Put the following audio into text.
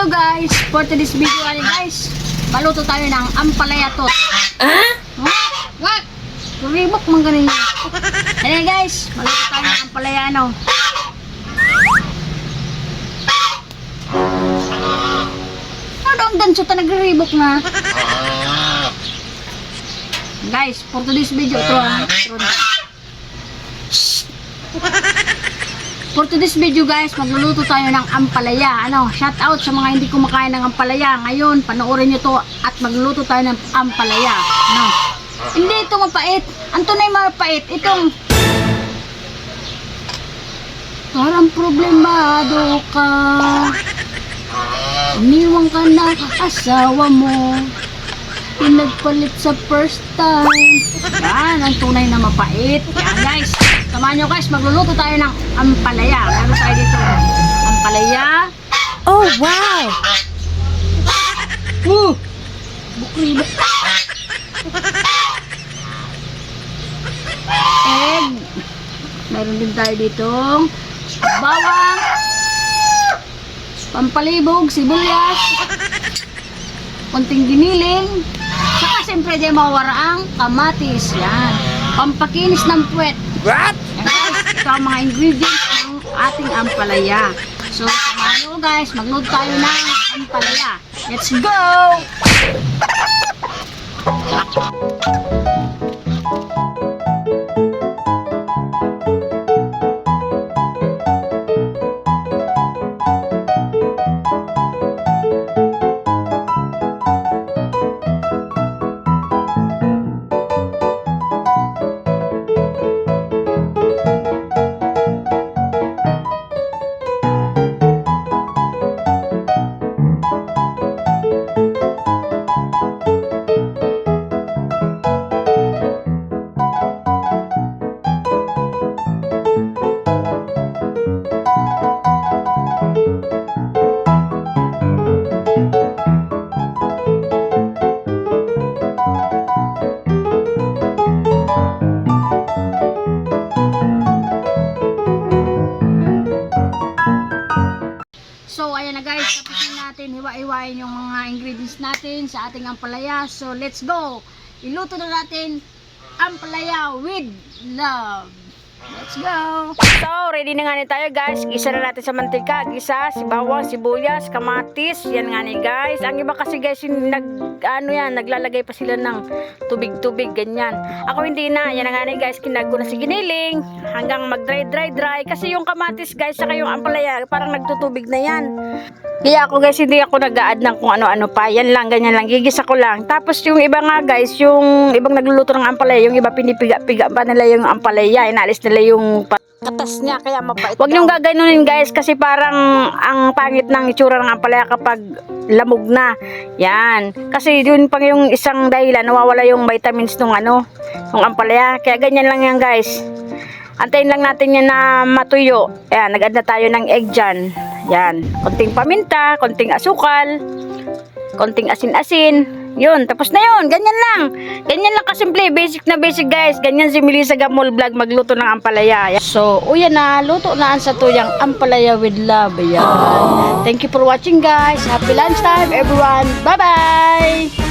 guys, for today's video guys, maluto tayo ng ampalaya tot. What? Ribok man ganun. Ayan guys, maluto tayo ng ampalaya Ano ang danso ta nagre-ribok na? Guys, for today's video For today's video guys, magluluto tayo ng ampalaya. Shout out sa mga hindi kumakain ng ampalaya. Ngayon, panoorin nyo to at magluluto tayo ng ampalaya. Hindi ito mapait. Ang tunay mapait, itong parang problemado ka. Iniwan ka na asawa mo. Pinagpalit sa first time. Yan, ang tunay na mapait. Yan guys, samahan nyo guys, magluluto tayo ng ampalaya. Meron tayo dito ampalaya. Oh wow! Bukribok. Egg. Meron din tayo dito bawang, pampalibog, sibuyas, konting giniling, saka siyempre di mawara ang kamatis. Yan, pampakinis ng puwet. What? Yan guys, ito ang mga ingredients ng ating ampalaya. So samahan nyo guys, magluto tayo ng ampalaya. Let's go! So ayan na guys, tapos na natin hiwa-hiwain yung mga ingredients natin sa ating ampalaya. So let's go! Iluto na natin ampalaya with love. Let's go! So, ready na nga tayo guys. Gisa na natin sa mantika. Gisa, si bawang, sibuyas, kamatis. Yan nga ni guys. Ang iba kasi guys, naglalagay pa sila ng tubig-tubig, ganyan. Ako hindi na. Yan nga ni guys, kinago na si giniling. Hanggang mag-dry. Kasi yung kamatis guys, saka yung ampalaya, parang nagtutubig na yan. Kaya ako guys, hindi ako nag-a-add ng kung ano-ano pa. Yan lang, ganyan lang. Gigisa ko lang. Tapos yung iba nga guys, yung ibang nagluluto ng ampalaya, yung iba pinipiga-piga pa nila yung ampalaya. Inalis nila yung katas niya, kaya mapait. Huwag niyong gaganunin guys, kasi parang ang pangit ng itsura ng ampalaya kapag lamog na. Yan. Kasi yun pang yung isang dahilan, nawawala yung vitamins ng ng ampalaya. Kaya ganyan lang yan guys. Antayin lang natin yan na matuyo. Ayan, nag-add na tayo ng egg dyan. Yan. Konting paminta, konting asukal, konting asin-asin. Yun, tapos na yun. Ganyan lang. Ganyan lang kasimple. Basic na basic guys. Ganyan si Melissa Gamol Vlog magluto ng ampalaya. So, uyan na. Luto na sa tuyang ampalaya with love. Ayan. Thank you for watching guys. Happy lunchtime everyone. Bye-bye!